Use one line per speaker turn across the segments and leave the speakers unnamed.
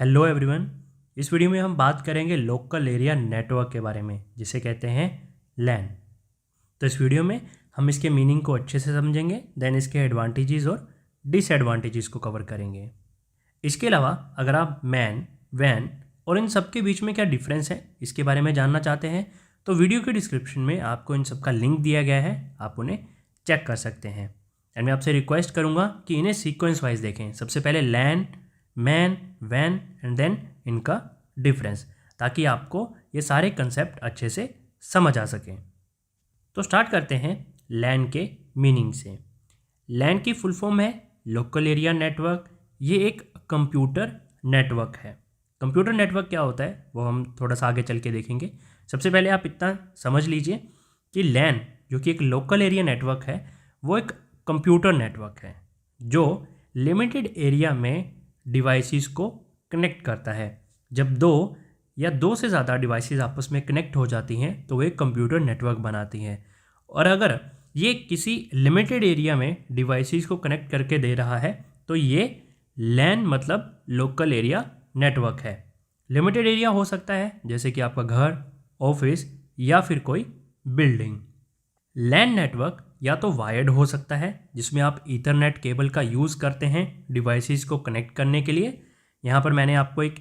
Hello everyone. इस video में हम बात करेंगे लोकल एरिया नेटवर्क के बारे में, जिसे कहते हैं लैन। तो इस वीडियो में हम इसके मीनिंग को अच्छे से समझेंगे, देन इसके एडवांटेजेस और डिसएडवांटेजेस को कवर करेंगे। इसके अलावा अगर आप मैन, वैन और इन सब के बीच में क्या डिफरेंस है इसके बारे में जानना चाहते हैं तो वीडियो के डिस्क्रिप्शन में आपको इन सब का लिंक दिया गया है, आप उन्हें चेक कर सकते हैं। एंड मैं आपसे रिक्वेस्ट करूँगा कि इन्हें सीक्वेंस वाइज देखें। सबसे पहले लैन, मैन, वैन एंड देन इनका डिफरेंस, ताकि आपको ये सारे कंसेप्ट अच्छे से समझ आ सकें। तो स्टार्ट करते हैं लैन के मीनिंग से। लैन की फुल फॉर्म है लोकल एरिया नेटवर्क। ये एक कंप्यूटर नेटवर्क है। कंप्यूटर नेटवर्क क्या होता है वो हम थोड़ा सा आगे चल के देखेंगे। सबसे पहले आप इतना समझ लीजिए कि लैन जो कि एक लोकल एरिया नेटवर्क है वो एक कंप्यूटर नेटवर्क है जो लिमिटेड एरिया में डिवाइसेस को कनेक्ट करता है। जब दो या दो से ज़्यादा डिवाइसेस आपस में कनेक्ट हो जाती हैं तो वे कंप्यूटर नेटवर्क बनाती हैं। और अगर ये किसी लिमिटेड एरिया में डिवाइसेस को कनेक्ट करके दे रहा है तो ये लैन मतलब लोकल एरिया नेटवर्क है। लिमिटेड एरिया हो सकता है जैसे कि आपका घर, ऑफिस या फिर कोई बिल्डिंग। लैन नेटवर्क या तो वायर्ड हो सकता है जिसमें आप ईथरनेट केबल का यूज़ करते हैं डिवाइसेस को कनेक्ट करने के लिए। यहाँ पर मैंने आपको एक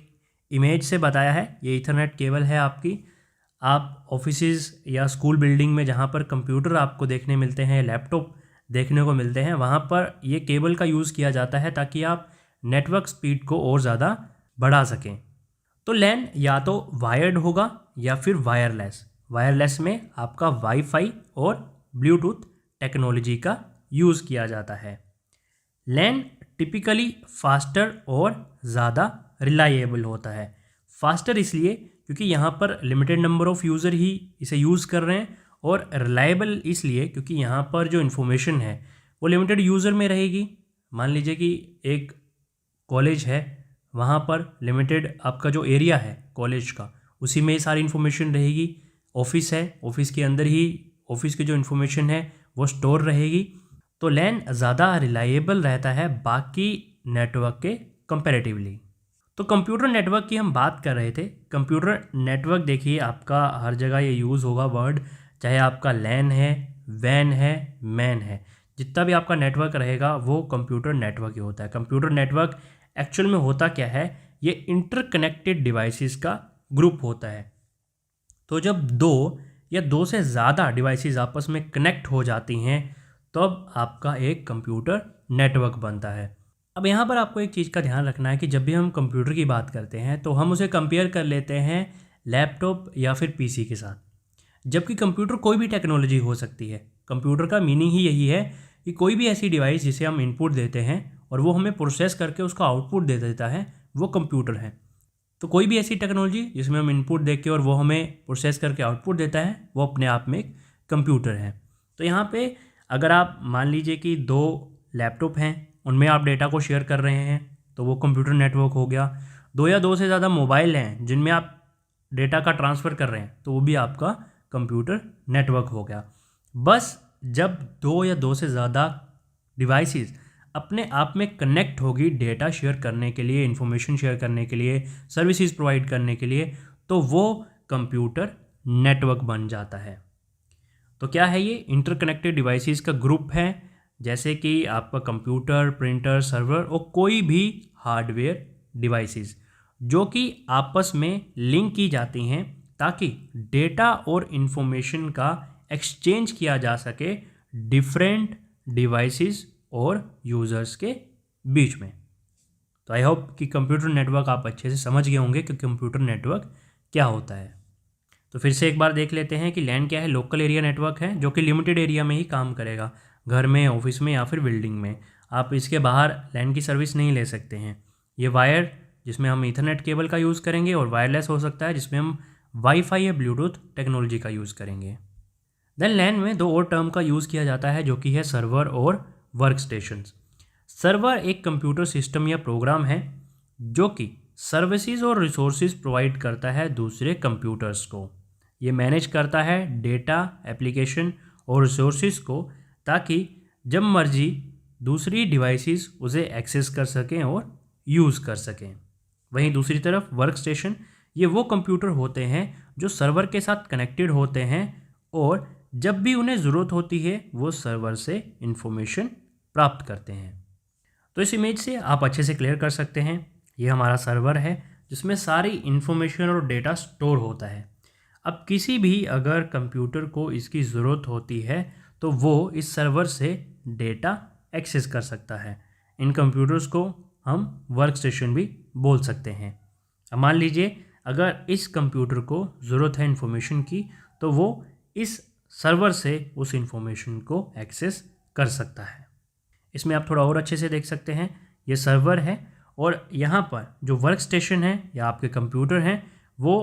इमेज से बताया है, ये ईथरनेट केबल है आपकी। आप ऑफिसेज या स्कूल बिल्डिंग में जहाँ पर कंप्यूटर आपको देखने मिलते हैं, लैपटॉप देखने को मिलते हैं, वहाँ पर ये केबल का यूज़ किया जाता है ताकि आप नेटवर्क स्पीड को और ज़्यादा बढ़ा सकें। तो लैन या तो वायर्ड होगा या फिर वायरलेस। वायरलेस में आपका वाईफाई और ब्लूटूथ टेक्नोलॉजी का यूज़ किया जाता है। लैन टिपिकली फास्टर और ज़्यादा रिलायबल होता है। फास्टर इसलिए क्योंकि यहाँ पर लिमिटेड नंबर ऑफ़ यूज़र ही इसे यूज़ कर रहे हैं, और रिलायबल इसलिए क्योंकि यहाँ पर जो इन्फॉर्मेशन है वो लिमिटेड यूज़र में रहेगी। मान लीजिए कि एक कॉलेज है, वहाँ पर लिमिटेड आपका जो एरिया है कॉलेज का उसी में सारी इन्फॉर्मेशन रहेगी। ऑफिस है, ऑफिस के अंदर ही ऑफिस की जो इन्फॉर्मेशन है वो स्टोर रहेगी। तो लैन ज़्यादा रिलायबल रहता है बाकी नेटवर्क के कंपैरेटिवली। तो कंप्यूटर नेटवर्क की हम बात कर रहे थे। कंप्यूटर नेटवर्क देखिए आपका हर जगह ये यूज़ होगा वर्ड, चाहे आपका लैन है, वैन है, मैन है, जितना भी आपका नेटवर्क रहेगा वो कंप्यूटर नेटवर्क ही होता है। कंप्यूटर नेटवर्क एक्चुअल में होता क्या है, ये इंटरकनेक्टेड डिवाइसेस का ग्रुप होता है। तो जब दो या दो से ज़्यादा डिवाइसेस आपस में कनेक्ट हो जाती हैं तब आपका एक कंप्यूटर नेटवर्क बनता है। अब यहाँ पर आपको एक चीज़ का ध्यान रखना है कि जब भी हम कंप्यूटर की बात करते हैं तो हम उसे कंपेयर कर लेते हैं लैपटॉप या फिर पीसी के साथ, जबकि कंप्यूटर कोई भी टेक्नोलॉजी हो सकती है। कंप्यूटर का मीनिंग ही यही है कि कोई भी ऐसी डिवाइस जिसे हम इनपुट देते हैं और वो हमें प्रोसेस करके उसका आउटपुट दे देता है, वो कंप्यूटर है। तो कोई भी ऐसी टेक्नोलॉजी जिसमें हम इनपुट दे के और वो हमें प्रोसेस करके आउटपुट देता है वो अपने आप में एक कंप्यूटर है। तो यहाँ पे अगर आप मान लीजिए कि दो लैपटॉप हैं, उनमें आप डेटा को शेयर कर रहे हैं तो वो कंप्यूटर नेटवर्क हो गया। दो या दो से ज़्यादा मोबाइल हैं जिनमें आप डेटा का ट्रांसफ़र कर रहे हैं तो वो भी आपका कंप्यूटर नेटवर्क हो गया। बस जब दो या दो से ज़्यादा डिवाइसेस अपने आप में कनेक्ट होगी डेटा शेयर करने के लिए, इन्फॉर्मेशन शेयर करने के लिए, सर्विसेज प्रोवाइड करने के लिए, तो वो कंप्यूटर नेटवर्क बन जाता है। तो क्या है ये? इंटरकनेक्टेड डिवाइसेस का ग्रुप है, जैसे कि आपका कंप्यूटर, प्रिंटर, सर्वर और कोई भी हार्डवेयर डिवाइसेस जो कि आपस में लिंक की जाती हैं ताकि डेटा और इन्फॉर्मेशन का एक्सचेंज किया जा सके डिफरेंट डिवाइसेस और यूज़र्स के बीच में। तो आई होप कि कंप्यूटर नेटवर्क आप अच्छे से समझ गए होंगे कि कंप्यूटर नेटवर्क क्या होता है। तो फिर से एक बार देख लेते हैं कि लैन क्या है। लोकल एरिया नेटवर्क है जो कि लिमिटेड एरिया में ही काम करेगा, घर में, ऑफिस में या फिर बिल्डिंग में। आप इसके बाहर लैन की सर्विस नहीं ले सकते हैं। ये वायर जिसमें हम ईथरनेट केबल का यूज़ करेंगे, और वायरलेस हो सकता है जिसमें हम वाईफाई या ब्लूटूथ टेक्नोलॉजी का यूज़ करेंगे। देन लैन में दो और टर्म का यूज़ किया जाता है जो कि है सर्वर और वर्क स्टेशंस। सर्वर एक कंप्यूटर सिस्टम या प्रोग्राम है जो कि सर्विसेज और रिसोर्सेज प्रोवाइड करता है दूसरे कंप्यूटर्स को। ये मैनेज करता है डेटा, एप्लीकेशन और रिसोर्सेज को ताकि जब मर्जी दूसरी डिवाइसेस उसे एक्सेस कर सकें और यूज़ कर सकें। वहीं दूसरी तरफ वर्क स्टेशन, ये वो कंप्यूटर होते हैं जो सर्वर के साथ कनेक्टेड होते हैं और जब भी उन्हें ज़रूरत होती है वो सर्वर से इंफॉर्मेशन प्राप्त करते हैं। तो इस इमेज से आप अच्छे से क्लियर कर सकते हैं, ये हमारा सर्वर है जिसमें सारी इन्फॉर्मेशन और डेटा स्टोर होता है। अब किसी भी अगर कंप्यूटर को इसकी ज़रूरत होती है तो वो इस सर्वर से डेटा एक्सेस कर सकता है। इन कंप्यूटर्स को हम वर्क स्टेशन भी बोल सकते हैं। अब मान लीजिए अगर इस कंप्यूटर को ज़रूरत है इन्फॉर्मेशन की तो वो इस सर्वर से उस इन्फॉर्मेशन को एक्सेस कर सकता है। इसमें आप थोड़ा और अच्छे से देख सकते हैं, ये सर्वर है और यहाँ पर जो वर्क स्टेशन है या आपके कंप्यूटर हैं वो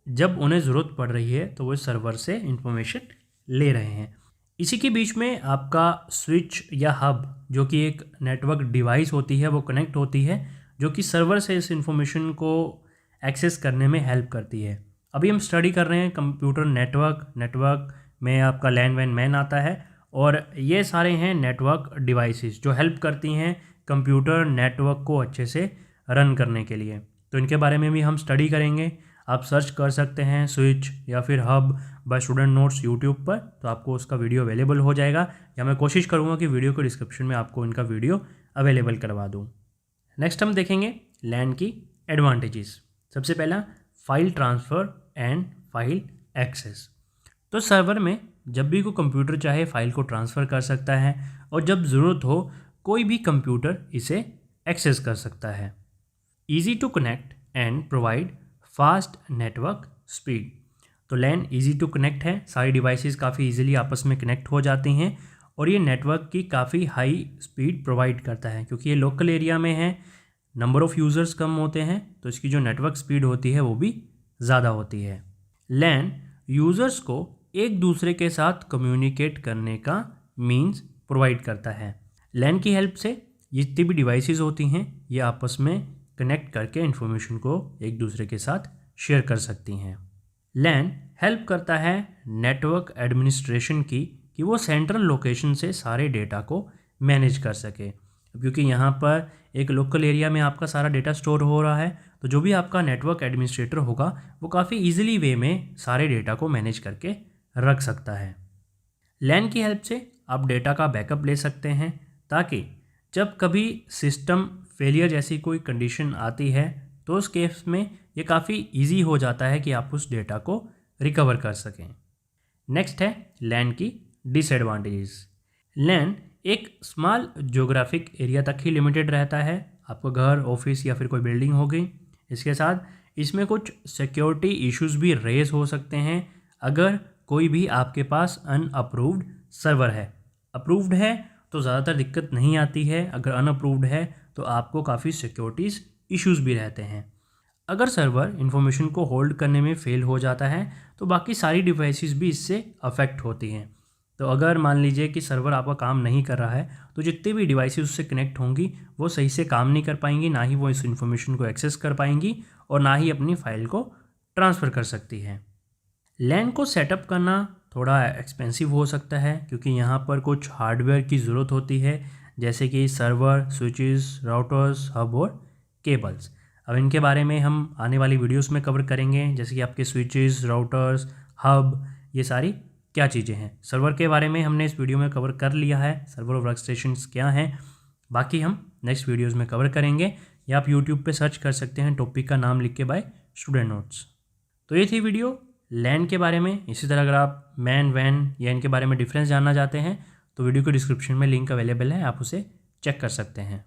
जब उन्हें ज़रूरत पड़ रही है तो वो इस सर्वर से इंफॉर्मेशन ले रहे हैं। इसी के बीच में आपका स्विच या हब जो कि एक नेटवर्क डिवाइस होती है वो कनेक्ट होती है जो कि सर्वर से इस इंफॉर्मेशन को एक्सेस करने में हेल्प करती है। अभी हम स्टडी कर रहे हैं कंप्यूटर नेटवर्क में आपका लैन वैन मैन आता है और ये सारे हैं नेटवर्क डिवाइसेस जो हेल्प करती हैं कंप्यूटर नेटवर्क को अच्छे से रन करने के लिए। तो इनके बारे में भी हम स्टडी करेंगे। आप सर्च कर सकते हैं स्विच या फिर hub by student notes YouTube पर, तो आपको उसका वीडियो अवेलेबल हो जाएगा, या मैं कोशिश करूँगा कि वीडियो के डिस्क्रिप्शन में आपको इनका वीडियो अवेलेबल करवा दूँ। नेक्स्ट हम देखेंगे लैन की एडवांटेजेस। सबसे पहला file transfer and file access. तो सर्वर में जब भी कोई कंप्यूटर चाहे फाइल को ट्रांसफ़र कर सकता है और जब ज़रूरत हो कोई भी कंप्यूटर इसे एक्सेस कर सकता है। Easy to connect and provide fast network speed. तो लैन ईजी टू कनेक्ट है, सारी डिवाइसेस काफ़ी इजीली आपस में कनेक्ट हो जाती हैं और ये नेटवर्क की काफ़ी हाई स्पीड प्रोवाइड करता है क्योंकि ये लोकल एरिया में है, नंबर ऑफ़ यूज़र्स कम होते हैं तो इसकी जो नेटवर्क स्पीड होती है वो भी ज़्यादा होती है। लैन यूज़र्स को एक दूसरे के साथ कम्युनिकेट करने का मीन्स प्रोवाइड करता है। लैन की हेल्प से जितनी भी डिवाइसेस होती हैं ये आपस में कनेक्ट करके इन्फॉर्मेशन को एक दूसरे के साथ शेयर कर सकती हैं। लैन हेल्प करता है नेटवर्क एडमिनिस्ट्रेशन की कि वो सेंट्रल लोकेशन से सारे डेटा को मैनेज कर सके, क्योंकि यहाँ पर एक लोकल एरिया में आपका सारा डेटा स्टोर हो रहा है तो जो भी आपका नेटवर्क एडमिनिस्ट्रेटर होगा वो काफ़ी ईजिली वे में सारे डेटा को मैनेज करके रख सकता है। लैन की हेल्प से आप डेटा का बैकअप ले सकते हैं ताकि जब कभी सिस्टम फेलियर जैसी कोई कंडीशन आती है तो उस केस में ये काफ़ी इजी हो जाता है कि आप उस डेटा को रिकवर कर सकें। नेक्स्ट है लैन की डिसएडवांटेजेस। लैन एक स्मॉल ज्योग्राफिक एरिया तक ही लिमिटेड रहता है, आपका घर ऑफिस या फिर कोई बिल्डिंग हो गई। इसके साथ इसमें कुछ सिक्योरिटी इश्यूज भी रेज हो सकते हैं अगर कोई भी आपके पास अनअप्रूव्ड सर्वर है। अप्रूव्ड है तो ज़्यादातर दिक्कत नहीं आती है, अगर अनअप्रूव्ड है तो आपको काफ़ी सिक्योरिटीज़ इश्यूज़ भी रहते हैं। अगर सर्वर इन्फॉर्मेशन को होल्ड करने में फेल हो जाता है तो बाकी सारी डिवाइसेस भी इससे अफेक्ट होती हैं। तो अगर मान लीजिए कि सर्वर आपका काम नहीं कर रहा है तो जितनी भी डिवाइसेस उससे कनेक्ट होंगी वो सही से काम नहीं कर पाएंगी, ना ही वो इस इन्फॉर्मेशन को एक्सेस कर पाएंगी और ना ही अपनी फ़ाइल को ट्रांसफ़र कर सकती है। लैन को सेटअप करना थोड़ा एक्सपेंसिव हो सकता है क्योंकि यहाँ पर कुछ हार्डवेयर की ज़रूरत होती है जैसे कि सर्वर, स्विचेस, राउटर्स, हब और केबल्स। अब इनके बारे में हम आने वाली वीडियोस में कवर करेंगे, जैसे कि आपके स्विचेस, राउटर्स, हब, ये सारी क्या चीज़ें हैं। सर्वर के बारे में हमने इस वीडियो में कवर कर लिया है, सर्वर और वर्क स्टेशंस क्या हैं, बाकी हम नेक्स्ट वीडियोज़ में कवर करेंगे या आप यूट्यूब पर सर्च कर सकते हैं टॉपिक का नाम लिख के बाय स्टूडेंट नोट्स। तो ये थी वीडियो लैन के बारे में। इसी तरह अगर आप मैन वैन या इनके बारे में डिफरेंस जानना चाहते हैं तो वीडियो के डिस्क्रिप्शन में लिंक अवेलेबल है, आप उसे चेक कर सकते हैं।